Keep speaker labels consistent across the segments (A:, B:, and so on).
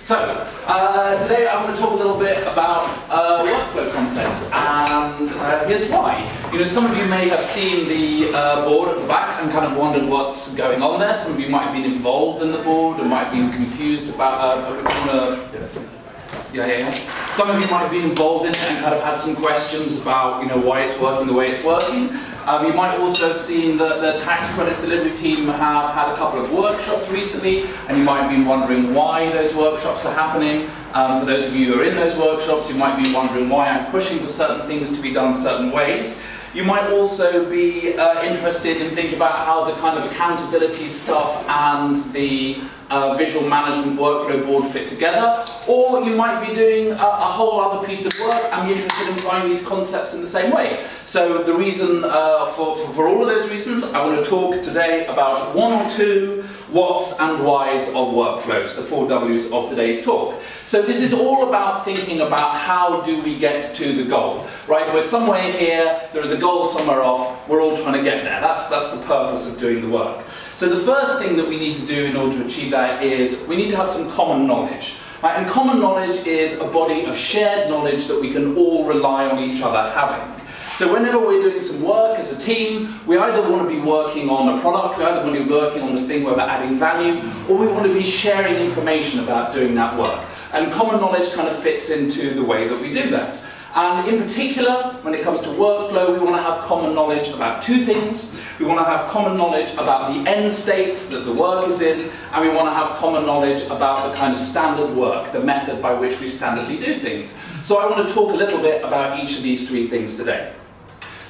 A: So, today I'm going to talk a little bit about workflow concepts, and here's why. You know, some of you may have seen the board at the back and kind of wondered what's going on there. Some of you might have been involved in the board and might have been confused about Some of you might have been involved in it and kind of had some questions about, you know, why it's working the way it's working. You might also have seen that the tax credits delivery team have had a couple of workshops recently, and you might have been wondering why those workshops are happening. For those of you who are in those workshops, you might be wondering why I'm pushing for certain things to be done certain ways. You might also be interested in thinking about how the kind of accountability stuff and the visual management workflow board fit together, or you might be doing a whole other piece of work and be interested in applying these concepts in the same way. So the reason, for all of those reasons, I want to talk today about one or two whats and whys of workflows, the 4 W's of today's talk. So this is all about thinking about how do we get to the goal, right? We're somewhere here, there is a goal somewhere off, we're all trying to get there. That's the purpose of doing the work. So the first thing that we need to do in order to achieve that is we need to have some common knowledge. Right? And common knowledge is a body of shared knowledge that we can all rely on each other having. So whenever we're doing some work as a team, we either want to be working on a product, we either want to be working on the thing where we're adding value, or we want to be sharing information about doing that work. And common knowledge kind of fits into the way that we do that. And in particular, when it comes to workflow, we want to have common knowledge about two things. We want to have common knowledge about the end states that the work is in, and we want to have common knowledge about the kind of standard work, the method by which we standardly do things. So I want to talk a little bit about each of these three things today.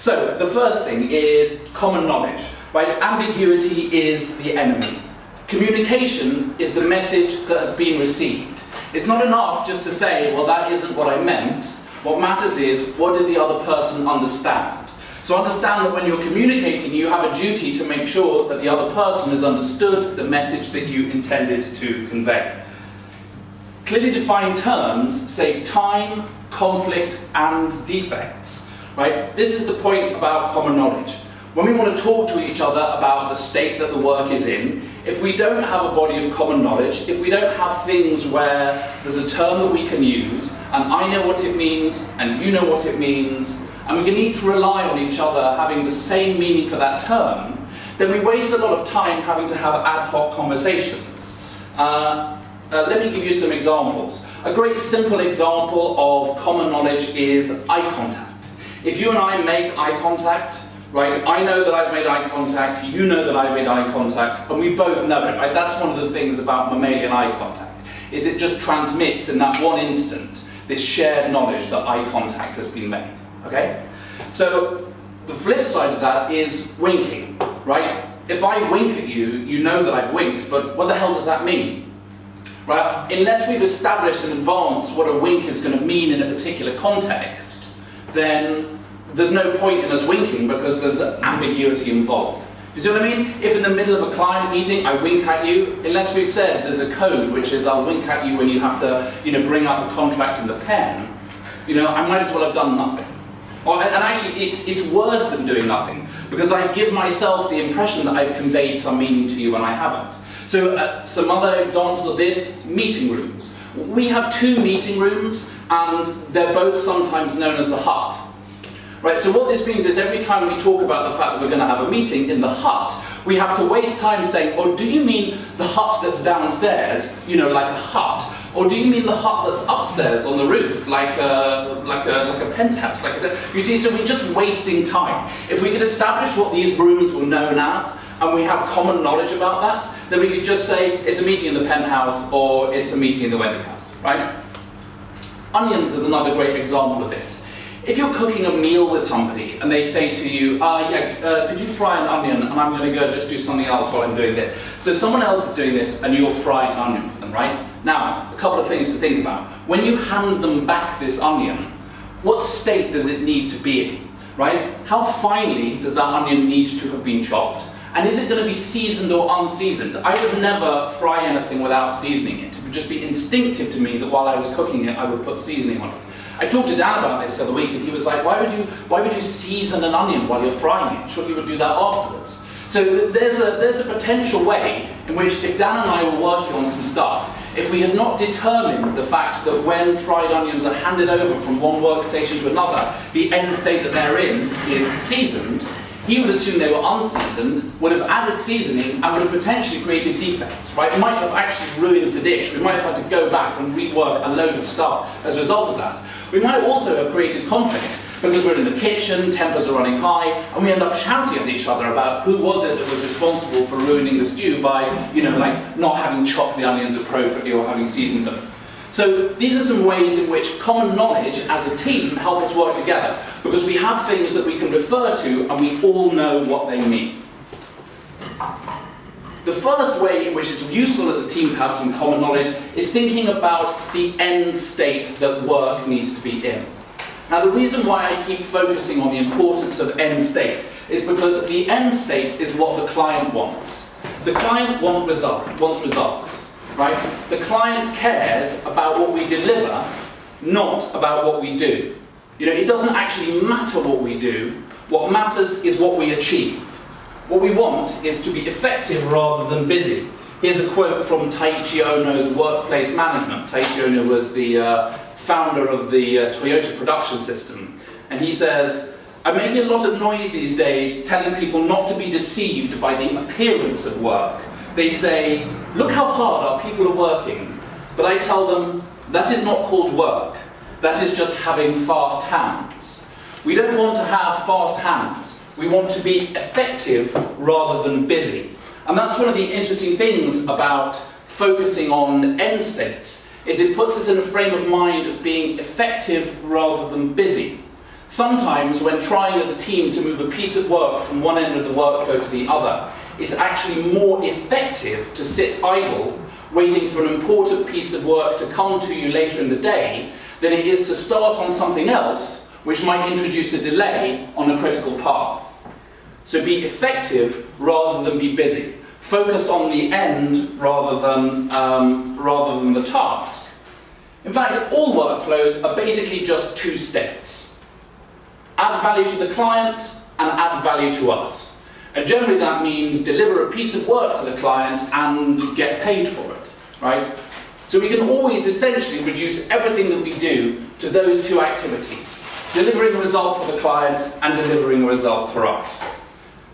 A: So the first thing is common knowledge, right? Ambiguity is the enemy. Communication is the message that has been received. It's not enough just to say, well, that isn't what I meant. What matters is, what did the other person understand? So understand that when you're communicating, you have a duty to make sure that the other person has understood the message that you intended to convey. Clearly defined terms save time, conflict, and defects. Right? This is the point about common knowledge. When we want to talk to each other about the state that the work is in, if we don't have a body of common knowledge, if we don't have things where there's a term that we can use, and I know what it means, and you know what it means, and we can each rely on each other having the same meaning for that term, then we waste a lot of time having to have ad hoc conversations. Let me give you some examples. A great simple example of common knowledge is eye contact. If you and I make eye contact, right, I know that I've made eye contact, you know that I've made eye contact, and we both know it, right? That's one of the things about mammalian eye contact, is it just transmits in that one instant this shared knowledge that eye contact has been made, okay? So the flip side of that is winking, right? If I wink at you, you know that I've winked, but what the hell does that mean? Right? Unless we've established in advance what a wink is going to mean in a particular context, then there's no point in us winking because there's ambiguity involved. You see what I mean? If in the middle of a client meeting I wink at you, unless we've said there's a code which is I'll wink at you when you have to, you know, bring out the contract and the pen, you know, I might as well have done nothing. And actually, it's worse than doing nothing, because I give myself the impression that I've conveyed some meaning to you when I haven't. So some other examples of this, meeting rooms. We have 2 meeting rooms, and they're both sometimes known as the hut. Right, so what this means is every time we talk about the fact that we're going to have a meeting in the hut, we have to waste time saying, oh, do you mean the hut that's downstairs, you know, like a hut? Or do you mean the hut that's upstairs on the roof, like a penthouse? You see, so we're just wasting time. If we could establish what these rooms were known as, and we have common knowledge about that, then we could just say it's a meeting in the penthouse or it's a meeting in the wedding house, right? Onions is another great example of this. If you're cooking a meal with somebody and they say to you, could you fry an onion, and I'm going to go just do something else while I'm doing this. So someone else is doing this and you're frying an onion for them, right? Now, a couple of things to think about. When you hand them back this onion, what state does it need to be in, right? How finely does that onion need to have been chopped? And is it going to be seasoned or unseasoned? I would never fry anything without seasoning it. It would just be instinctive to me that while I was cooking it, I would put seasoning on it. I talked to Dan about this the other week, and he was like, why would you season an onion while you're frying it? Surely you would do that afterwards. So there's a potential way in which, if Dan and I were working on some stuff, if we had not determined the fact that when fried onions are handed over from one workstation to another, the end state that they're in is seasoned, he would assume they were unseasoned, would have added seasoning, and would have potentially created defects, right? It might have actually ruined the dish. We might have had to go back and rework a load of stuff as a result of that. We might also have created conflict, because we're in the kitchen, tempers are running high, and we end up shouting at each other about who was it that was responsible for ruining the stew by, you know, like not having chopped the onions appropriately or having seasoned them. So these are some ways in which common knowledge as a team help us work together, because we have things that we can refer to and we all know what they mean. The first way in which it's useful as a team to have some common knowledge is thinking about the end state that work needs to be in. Now, the reason why I keep focusing on the importance of end state is because the end state is what the client wants. The client wants results, right? The client cares about what we deliver, not about what we do. You know, it doesn't actually matter what we do. What matters is what we achieve. What we want is to be effective rather than busy. Here's a quote from Taiichi Ohno's Workplace Management. Taiichi Ohno was the founder of the Toyota production system. And he says, "I'm making a lot of noise these days telling people not to be deceived by the appearance of work. They say, look how hard our people are working. But I tell them, that is not called work. That is just having fast hands. We don't want to have fast hands. We want to be effective rather than busy." And that's one of the interesting things about focusing on end states, is it puts us in a frame of mind of being effective rather than busy. Sometimes when trying as a team to move a piece of work from one end of the workflow to the other, it's actually more effective to sit idle, waiting for an important piece of work to come to you later in the day, than it is to start on something else, which might introduce a delay on a critical path. So be effective rather than be busy. Focus on the end rather than the task. In fact, all workflows are basically just two states. Add value to the client and add value to us. And generally that means deliver a piece of work to the client and get paid for it, right? So we can always essentially reduce everything that we do to those two activities, delivering a result for the client and delivering a result for us.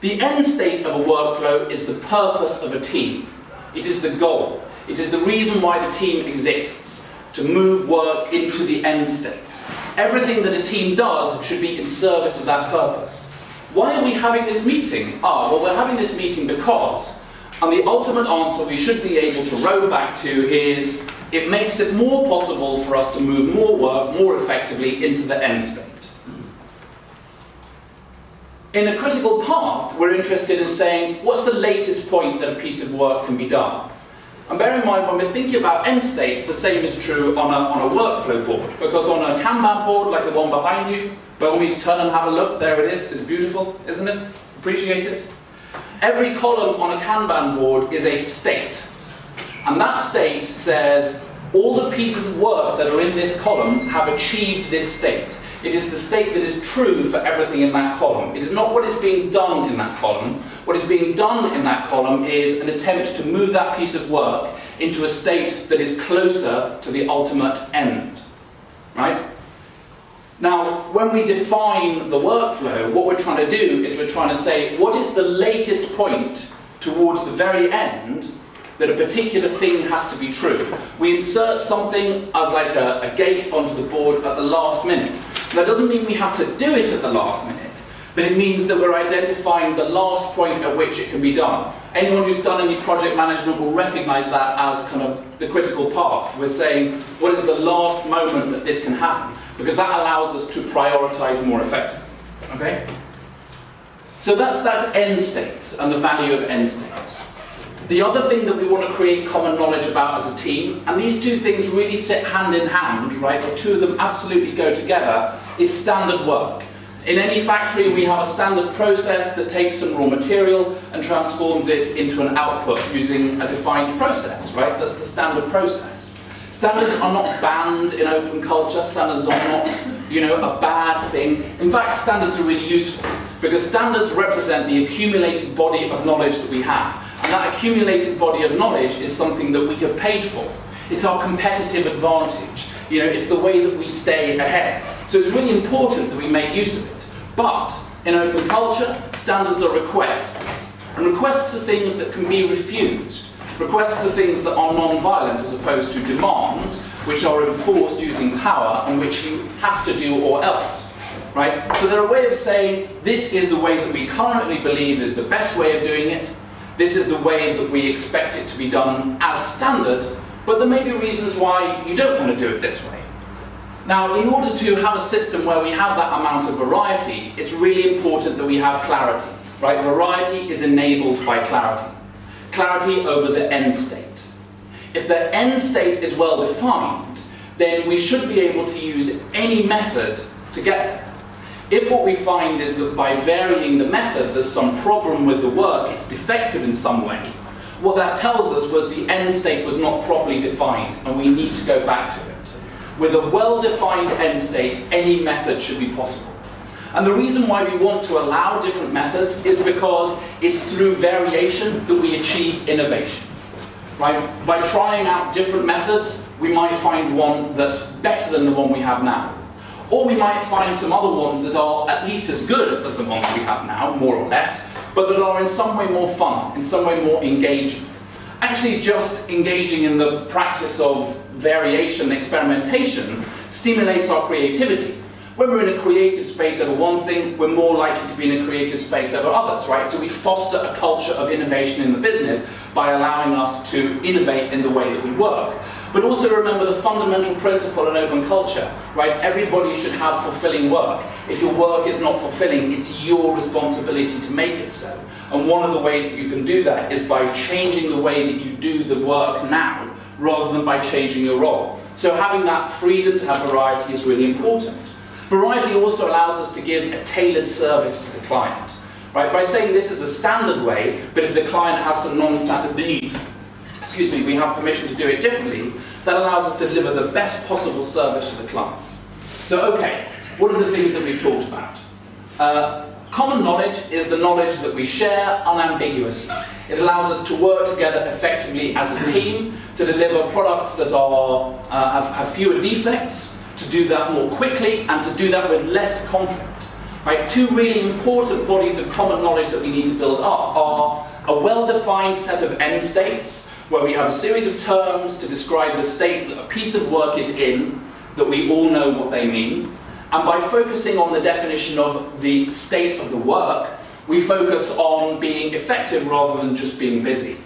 A: The end state of a workflow is the purpose of a team. It is the goal. It is the reason why the team exists, to move work into the end state. Everything that a team does should be in service of that purpose. Why are we having this meeting? Well, we're having this meeting because, and the ultimate answer we should be able to row back to is, it makes it more possible for us to move more work more effectively into the end state. In a critical path, we're interested in saying, what's the latest point that a piece of work can be done? And bear in mind, when we're thinking about end states, the same is true on a workflow board. Because on a Kanban board, like the one behind you, by all means turn and have a look, there it is. It's beautiful, isn't it? Appreciate it? Every column on a Kanban board is a state. And that state says, all the pieces of work that are in this column have achieved this state. It is the state that is true for everything in that column. It is not what is being done in that column. What is being done in that column is an attempt to move that piece of work into a state that is closer to the ultimate end. Right? Now, when we define the workflow, what we're trying to do is we're trying to say, what is the latest point towards the very end that a particular thing has to be true? We insert something as like a gate onto the board at the last minute. That doesn't mean we have to do it at the last minute, but it means that we're identifying the last point at which it can be done. Anyone who's done any project management will recognize that as kind of the critical path. We're saying, what is the last moment that this can happen? Because that allows us to prioritize more effectively. Okay? So that's end states and the value of end states. The other thing that we want to create common knowledge about as a team, and these two things really sit hand in hand, right? The two of them absolutely go together, is standard work. In any factory, we have a standard process that takes some raw material and transforms it into an output using a defined process, right? That's the standard process. Standards are not banned in open culture. Standards are not, a bad thing. In fact, standards are really useful because standards represent the accumulated body of knowledge that we have. And that accumulated body of knowledge is something that we have paid for. It's our competitive advantage. You know, it's the way that we stay ahead. So it's really important that we make use of it. But in open culture, standards are requests. And requests are things that can be refused. Requests are things that are non-violent as opposed to demands, which are enforced using power and which you have to do or else. Right? So they're a way of saying, this is the way that we currently believe is the best way of doing it. This is the way that we expect it to be done as standard, but there may be reasons why you don't want to do it this way. Now, in order to have a system where we have that amount of variety, it's really important that we have clarity. Right? Variety is enabled by clarity. Clarity over the end state. If the end state is well defined, then we should be able to use any method to get there. If what we find is that by varying the method there's some problem with the work, it's defective in some way, what that tells us was the end state was not properly defined and we need to go back to it. With a well-defined end state, any method should be possible. And the reason why we want to allow different methods is because it's through variation that we achieve innovation. Right? By trying out different methods, we might find one that's better than the one we have now. Or we might find some other ones that are at least as good as the ones we have now, more or less, but that are in some way more fun, in some way more engaging. Actually, just engaging in the practice of variation and experimentation stimulates our creativity. When we're in a creative space over one thing, we're more likely to be in a creative space over others, right? So we foster a culture of innovation in the business by allowing us to innovate in the way that we work. But also remember the fundamental principle in open culture, right? Everybody should have fulfilling work. If your work is not fulfilling, it's your responsibility to make it so. And one of the ways that you can do that is by changing the way that you do the work now, rather than by changing your role. So having that freedom to have variety is really important. Variety also allows us to give a tailored service to the client. Right? By saying this is the standard way, but if the client has some non-standard needs, we have permission to do it differently, that allows us to deliver the best possible service to the client. So okay, what are the things that we've talked about? Common knowledge is the knowledge that we share unambiguously. It allows us to work together effectively as a team to deliver products that are, have fewer defects, to do that more quickly, and to do that with less conflict. Right? Two really important bodies of common knowledge that we need to build up are a well-defined set of end states, where we have a series of terms to describe the state that a piece of work is in, that we all know what they mean. And by focusing on the definition of the state of the work, we focus on being effective rather than just being busy.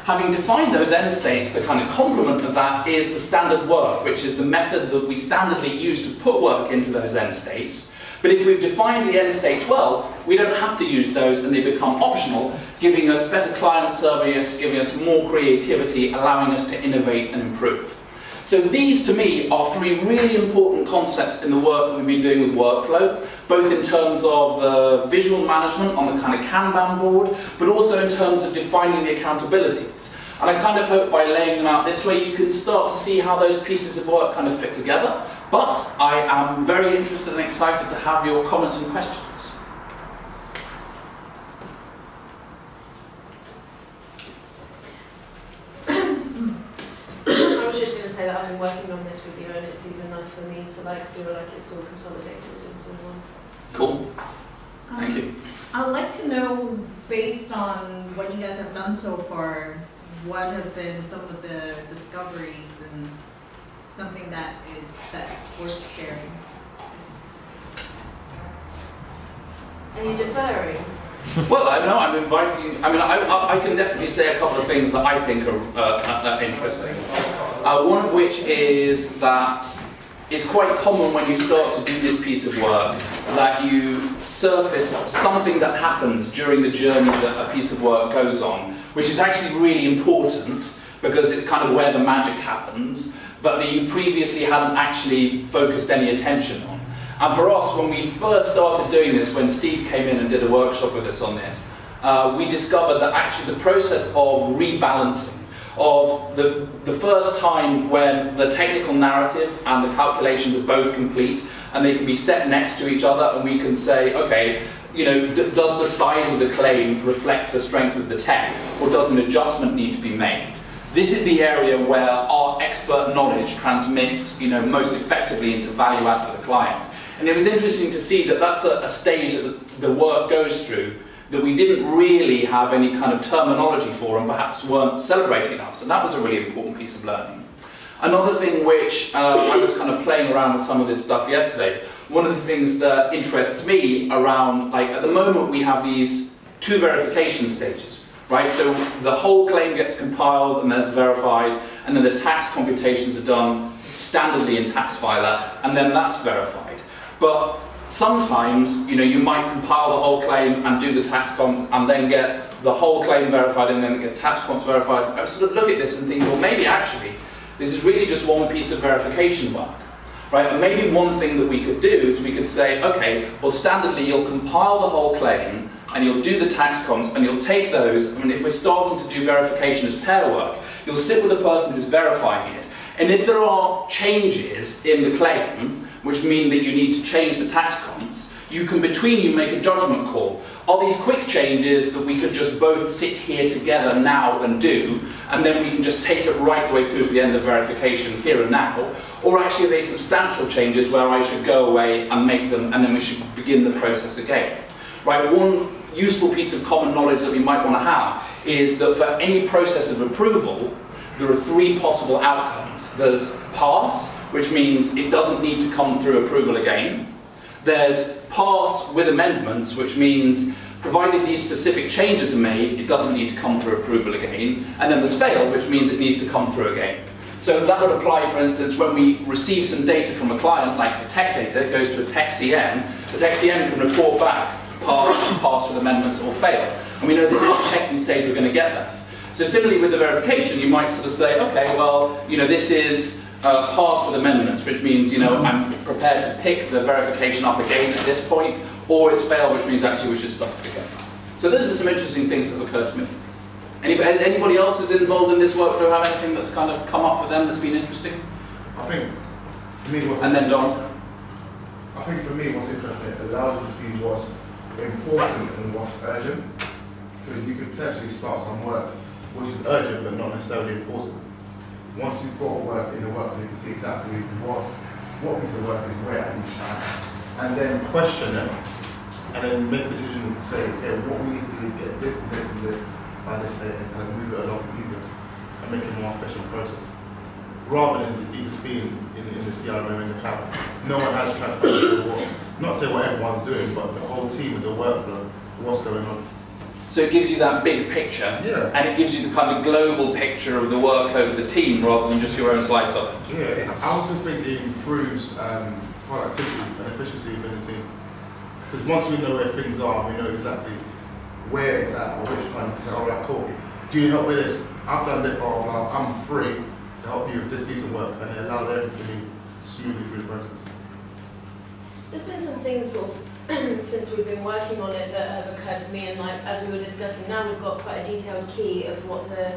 A: Having defined those end states, the kind of complement of that is the standard work, which is the method that we standardly use to put work into those end states. But if we've defined the end states well, we don't have to use those and they become optional, giving us better client service, giving us more creativity, allowing us to innovate and improve. So these, to me, are three really important concepts in the work that we've been doing with workflow, both in terms of the visual management on the kind of Kanban board, but also in terms of defining the accountabilities. And I kind of hope by laying them out this way, you can start to see how those pieces of work kind of fit together. But I am very interested and excited to have your comments and questions.
B: I was just going to say that I've been working on this with you, and it's even nice for me to feel like it's all consolidated into one.
A: Cool. Thank you.
C: I'd like to know, based on what you guys have done so far, what have been some of the discoveries and something that's worth sharing?
B: Are you deferring?
A: Well, I know I'm inviting. I mean, I can definitely say a couple of things that I think are interesting. One of which is that it's quite common when you start to do this piece of work that you surface something that happens during the journey that a piece of work goes on, which is actually really important because it's kind of where the magic happens, but that you previously hadn't actually focused any attention on. And for us, when we first started doing this, when Steve came in and did a workshop with us on this, we discovered that actually the process of rebalancing, of the first time when the technical narrative and the calculations are both complete, and they can be set next to each other, and we can say, okay, you know, does the size of the claim reflect the strength of the tech, or does an adjustment need to be made? This is the area where our expert knowledge transmits, most effectively into value add for the client. And it was interesting to see that that's a stage that the work goes through that we didn't really have any kind of terminology for and perhaps weren't celebrating enough. So that was a really important piece of learning. Another thing which I was kind of playing around with some of this stuff yesterday, one of the things that interests me around, like at the moment we have these 2 verification stages, right? So the whole claim gets compiled and then it's verified, and then the tax computations are done standardly in TaxFiler, and then that's verified. But sometimes, you might compile the whole claim and do the tax comps and then get the whole claim verified and then get tax comps verified. I sort of look at this and think, well, maybe actually, this is really just one piece of verification work, right? And maybe one thing that we could do is we could say, okay, well, standardly, you'll compile the whole claim and you'll do the tax comps and you'll take those, if we're starting to do verification as pair work, you'll sit with the person who's verifying it. And if there are changes in the claim, which mean that you need to change the tax comps, you can, between you, make a judgment call. Are these quick changes that we could just both sit here together now and do, and then we can just take it right the way through to the end of verification here and now? Or actually are they substantial changes where I should go away and make them, and then we should begin the process again? Right, one useful piece of common knowledge that we might want to have is that for any process of approval, there are 3 possible outcomes. There's pass, which means it doesn't need to come through approval again. There's pass with amendments, which means provided these specific changes are made, it doesn't need to come through approval again. And then there's fail, which means it needs to come through again. So that would apply, for instance, when we receive some data from a client, like the tech data, it goes to a tech CM. The tech CM can report back pass with amendments or fail. And we know that this checking stage we're going to get that. So similarly with the verification, you might sort of say, okay, well, this is pass with amendments, which means, I'm prepared to pick the verification up again at this point, or it's failed, which means actually we should stop it again. So those are some interesting things that have occurred to me. Anybody else is involved in this workflow have anything that's kind of come up for them that's been interesting?
D: I think, for me,
A: and then Don?
D: I think for me, what's interesting, it allows you to see what's important and what's urgent. Because you could potentially start some work which is urgent but not necessarily important. Once you've got work in the workflow, you can see exactly what piece of work is where at each time. And then question them, and then make a decision to say, okay, what we need to do is get this and this and this by this date, and kind of move it along easier and make it a more efficient process. Rather than it just being in the CRM in the cloud. No one has transparency of not say what everyone's doing, but the whole team is a workflow, what's going on.
A: So it gives you that big picture, and it gives you the kind of global picture of the workload of the team rather than just your own slice of it.
D: Yeah, I also think it improves productivity and efficiency within the team. Because once we know where things are, we know exactly where it's at or which time. All right, cool. Do you help with this? I've done this, blah, blah, blah. I'm free to help you with this piece of work, and it allows everything to be smoothly through the process.
B: There's been some things sort of since we've been working on it that have occurred to me, and like as we were discussing, now we've got quite a detailed key of what the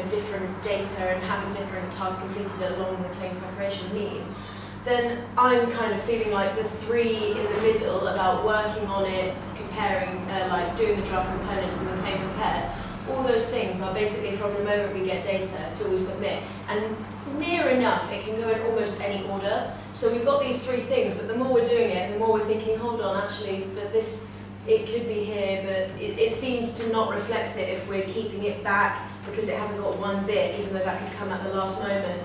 B: different data and having different tasks completed along the claim preparation mean. Then I'm kind of feeling like the 3 in the middle about working on it, comparing, like doing the draft components and the claim prepare. All those things are basically from the moment we get data till we submit, and near enough it can go in almost any order. So we've got these 3 things, but the more we're doing it, the more we're thinking, hold on, actually, but this, it could be here, but it seems to not reflect it if we're keeping it back because it hasn't got one bit, even though that could come at the last moment.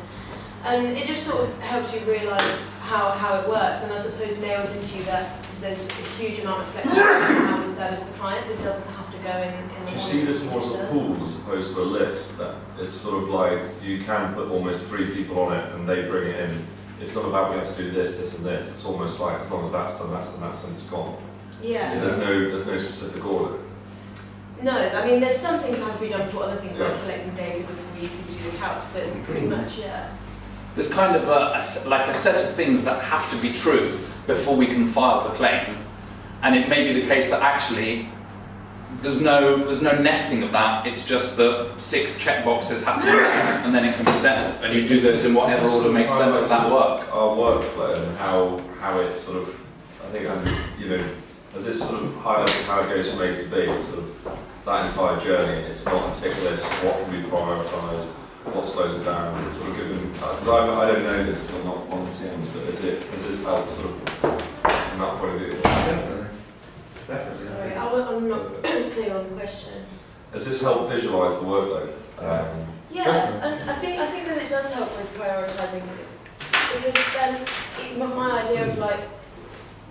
B: And it just sort of helps you realise how it works, and I suppose nails into that there's a huge amount of flexibility in how we service the clients. It doesn't have to go in the
E: Do you see this more as a pool as opposed to a list? That it's sort of like you can put almost 3 people on it and they bring it in. It's not about we have to do this, this and this. It's almost like as long as that's done, it's gone.
B: Yeah.
E: There's no specific order.
B: No, I mean there's some things that have to be done for other things like collecting data before you can do the calcs, but pretty much, yeah.
A: There's kind of a set of things that have to be true before we can file the claim, and it may be the case that actually there's no nesting of that. It's just that 6 checkboxes have to be and then it can be sent, and you do those in whatever order makes sense of that work.
E: Our workflow and how it sort of, I think, as this sort of highlighting how it goes from A to B, sort of that entire journey. It's not a tick list, what can be prioritised, what slows it down, is it sort of given, because I don't know this because I'm not on the scenes, but has this helped sort of from that point of view?
D: Definitely. Definitely.
B: Sorry, I'm not clear on the question.
E: Has this helped visualise the workload?
B: Yeah, and I think that it does help with prioritising, because then my idea of like,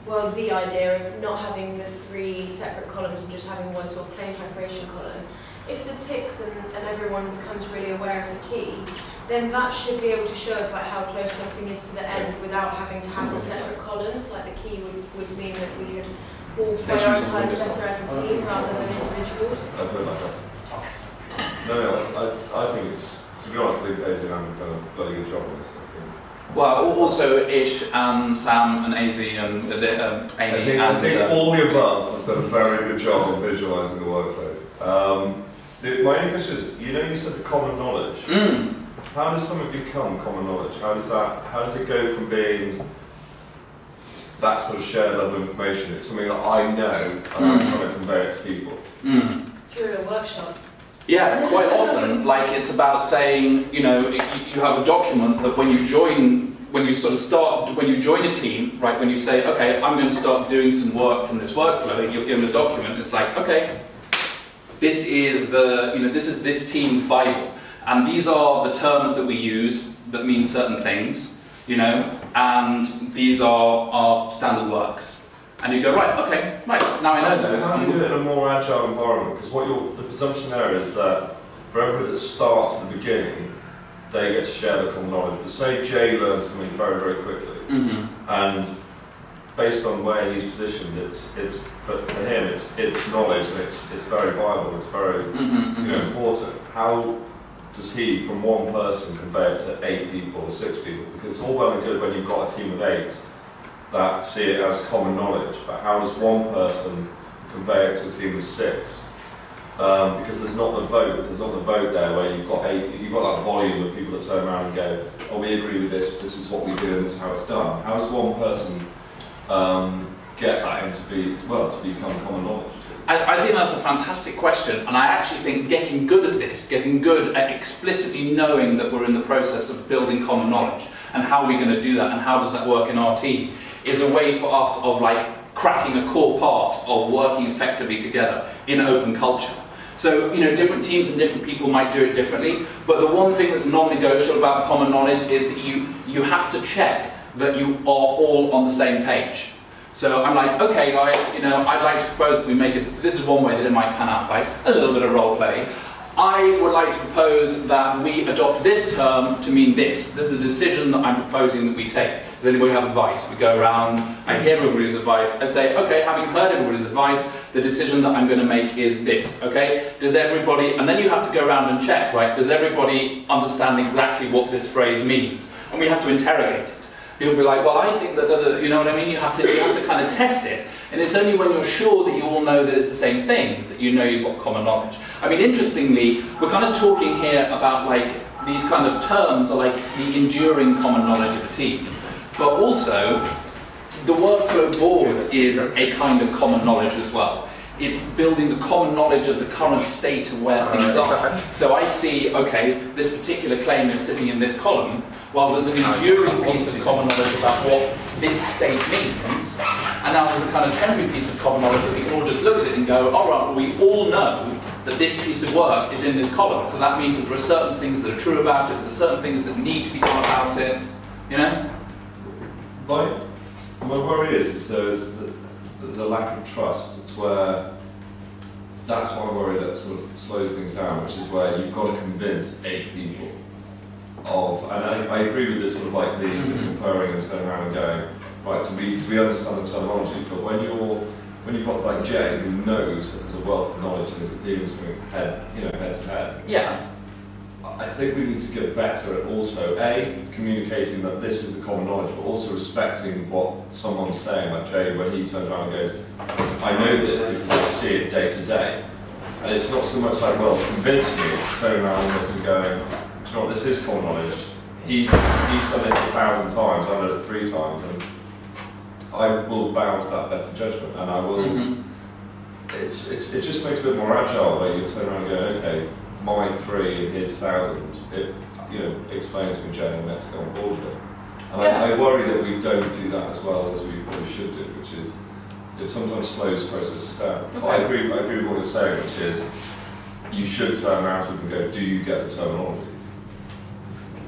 B: well, the idea of not having the 3 separate columns and just having one sort of plain preparation column, if the ticks and everyone becomes really aware of the key, then that should be able to show us like how close something is to the end without having to have the separate columns. Like the key would mean that we could all prioritise better as a team rather than individuals.
E: I've heard like that. No, I think it's, to be honest, I think Daisy and Anne have done a bloody good job on this.
A: Well, also Ish and Sam and AZ and Amy
E: I think all the above have done a very good job of visualising the workload. My only question is, you said the common knowledge. How does something become common knowledge? How does it go from being that sort of shared level of information? It's something that I know and I'm trying to convey it to people.
B: Through a workshop.
A: Yeah, quite often, like it's about saying, you have a document that when you join a team, right, when you say, okay, I'm going to start doing some work from this workflow, you're given a document, it's like, okay, this is this team's Bible, and these are the terms that we use that mean certain things, and these are our standard works. And you go, right, okay, right, now I know those.
E: How do you do it in a more agile environment? Because the presumption there is that for everybody that starts at the beginning, they get to share the common knowledge. But say Jay learns something very, very quickly, and based on where he's positioned, for him it's knowledge and it's very viable, it's very important. How does he, from one person, convey it to 8 people or 6 people? Because it's all well and good when you've got a team of 8 that see it as common knowledge, but how does one person convey it to a team of 6? Because there's not the vote there where you've got that volume of people that turn around and go, oh, we agree with this is what we do and this is how it's done. How does one person get that into to become common knowledge?
A: I think that's a fantastic question, and I actually think getting good at this, getting good at explicitly knowing that we're in the process of building common knowledge, and how we're going to do that, and how does that work in our team, is a way for us of like cracking a core part of working effectively together in open culture. So, different teams and different people might do it differently, but the one thing that's non-negotiable about common knowledge is that you have to check that you are all on the same page. So I'm like, okay guys, I'd like to propose that we make it, so this is one way that it might pan out, right? A little bit of role play. I would like to propose that we adopt this term to mean this. This is a decision that I'm proposing that we take. Does anybody have advice? We go around, I hear everybody's advice, I say, okay, having heard everybody's advice, the decision that I'm going to make is this, okay? Does everybody, and then you have to go around and check, right? Does everybody understand exactly what this phrase means? And we have to interrogate it. People will be like, well, I think that, you know what I mean? You have to kind of test it. And it's only when you're sure that you all know that it's the same thing that you've got common knowledge. I mean, interestingly, we're kind of talking here about like these kind of terms are like the enduring common knowledge of a team. But also, the workflow board is a kind of common knowledge as well. It's building the common knowledge of the current state of where things are. So I see, okay, this particular claim is sitting in this column. Well, there's an enduring piece of common knowledge about what this state means, and now there's a kind of temporary piece of common knowledge that we all just look at it and go, all right, well, we all know that this piece of work is in this column, so that means that there are certain things that are true about it, there are certain things that need to be done about it,
E: My worry is there's a lack of trust. It's where, that's my worry that sort of slows things down, which is where you've got to convince 8 people and I agree with this sort of like the conferring and turning around and going, right, do we understand the terminology? But when you've got like Jay who knows that there's a wealth of knowledge and is dealing with something head to head.
A: Yeah.
E: I think we need to get better at also communicating that this is the common knowledge, but also respecting what someone's saying, like Jay, when he turns around and goes, I know this because I see it day to day. And it's not so much like, well, convince me, it's turning around on this and going, do you know what, this is common knowledge. He's done this 1,000 times, I've done it 3 times, and I will bow to that better judgment, and I will it just makes it a bit more agile, where you turn around and go, okay, my 3 and his 1,000. It, you know, explains to me, Jane, and let's go on board with it. And I worry that we don't do that as well as we probably should do, which is it sometimes slows processes down.
A: Okay.
E: I agree with what it's saying, which is you should turn around to them and go, do you get the terminology?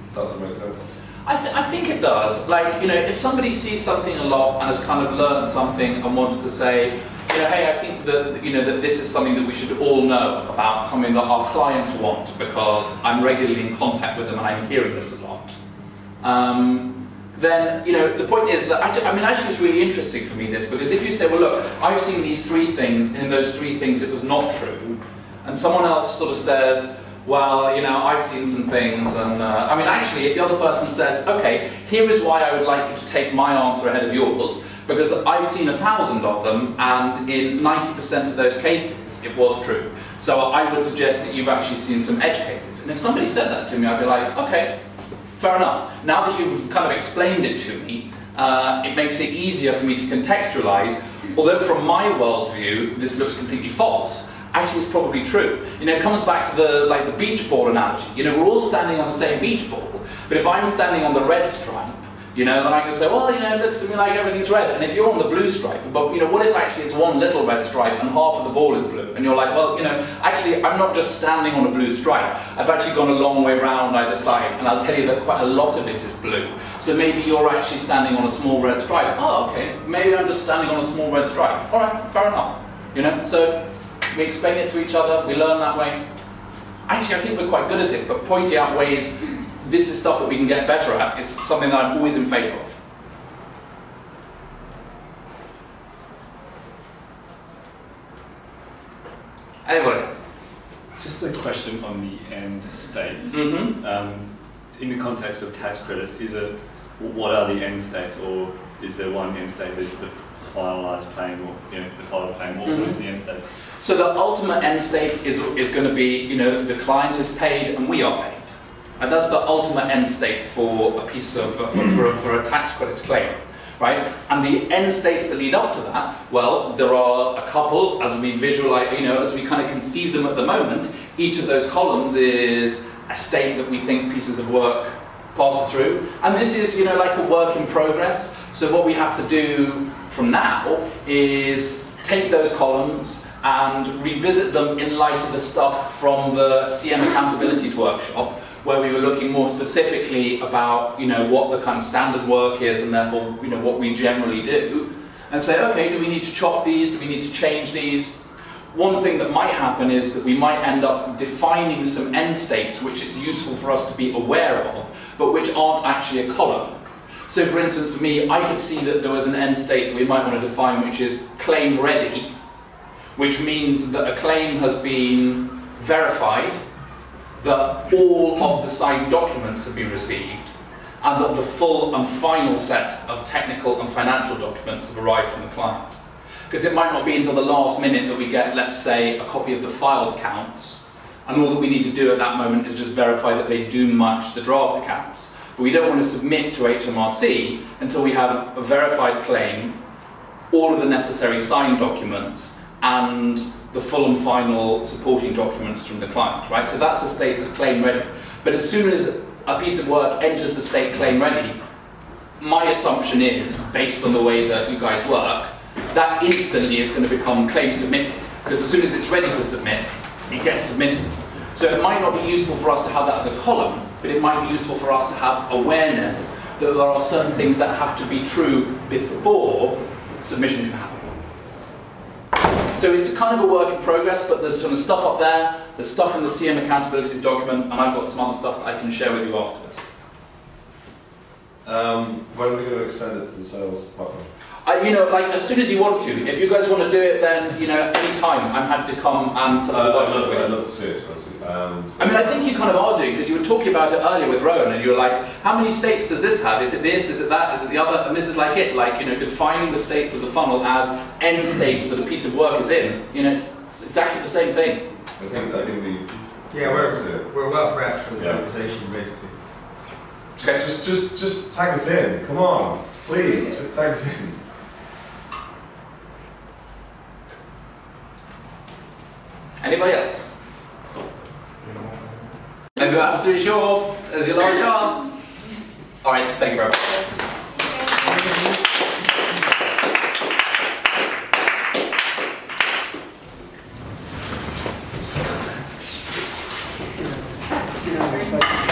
E: Does that sort of make sense?
A: I think it does. Like, you know, if somebody sees something a lot and has kind of learned something and wants to say, you know, hey, I think that, you know, that this is something that we should all know about, something that our clients want because I'm regularly in contact with them and I'm hearing this a lot. Then, you know, the point is that, actually it's really interesting for me this, because if you say, well look, I've seen these 3 things, and in those 3 things it was not true, and someone else sort of says, well, you know, I've seen some things, and actually, if the other person says, okay, here is why I would like you to take my answer ahead of yours, because I've seen 1,000 of them, and in 90% of those cases, it was true. So I would suggest that you've actually seen some edge cases. And if somebody said that to me, I'd be like, okay, fair enough. Now that you've kind of explained it to me, it makes it easier for me to contextualize, although from my worldview, this looks completely false. Actually, it's probably true. You know, it comes back to the beach ball analogy. You know, we're all standing on the same beach ball, but if I'm standing on the red stripe, you know, then I can say, well, you know, it looks to me like everything's red. And if you're on the blue stripe, but, you know, what if actually it's one little red stripe and half of the ball is blue? And you're like, well, you know, actually, I'm not just standing on a blue stripe. I've actually gone a long way round either side, and I'll tell you that quite a lot of it is blue. So maybe you're actually standing on a small red stripe. Oh, okay, maybe I'm just standing on a small red stripe. All right, fair enough. You know, so we explain it to each other, we learn that way. Actually, I think we're quite good at it, but pointing out ways this is stuff that we can get better at is something that I'm always in favour of. Anybody else?
F: Just a question on the end states.
A: Mm-hmm.
F: In the context of tax credits, what are the end states, or is there one end state, the finalised claim, or the final claim, or what is the end states?
A: So the ultimate end state is going to be, you know, the client is paid and we are paid. And that's the ultimate end state for a piece of, for a tax credits claim, right? And the end states that lead up to that, well, there are a couple, as we visualize, you know, as we kind of conceive them at the moment. Each of those columns is a state that we think pieces of work pass through. And this is, you know, like a work in progress. So what we have to do from now is take those columns and revisit them in light of the stuff from the CM Accountabilities workshop, where we were looking more specifically about, you know, what the kind of standard work is and therefore, you know, what we generally do, and say, okay, do we need to chop these? Do we need to change these? One thing that might happen is that we might end up defining some end states which it's useful for us to be aware of, but which aren't actually a column. So for instance, for me, I could see that there was an end state we might want to define, which is claim ready, which means that a claim has been verified, that all of the signed documents have been received, and that the full and final set of technical and financial documents have arrived from the client. Because it might not be until the last minute that we get, let's say, a copy of the filed accounts, and all that we need to do at that moment is just verify that they do match the draft accounts. But we don't want to submit to HMRC until we have a verified claim, all of the necessary signed documents, and the full and final supporting documents from the client, right? So that's the state that's claim ready. But as soon as a piece of work enters the state claim ready, my assumption is, based on the way that you guys work, that instantly is going to become claim submitted. Because as soon as it's ready to submit, it gets submitted. So it might not be useful for us to have that as a column, but it might be useful for us to have awareness that there are certain things that have to be true before submission can happen. So it's kind of a work in progress, but there's some stuff up there, there's stuff in the CM Accountabilities document, and I've got some other stuff that I can share with you afterwards.
E: When are we going to extend it to the sales pipeline?
A: You know, like as soon as you want to. If you guys want to do it, then, you know, any time, I'm happy to come and sort of work with it.
E: I'd love to see it.
A: I mean, I think you kind of are doing, because you were talking about it earlier with Rowan, and you were like, how many states does this have? Is it this? Is it that? Is it the other? And this is like it, like, you know, defining the states of the funnel as end states that a piece of work is in. You know, it's exactly the same thing.
E: I think we...
G: Yeah, we're well prepped for the conversation, basically.
E: Okay, just tag us in. Come on, please, just tag us in.
A: Anybody else? And you're absolutely sure as your last chance. All right, thank you very much.
H: Thank you.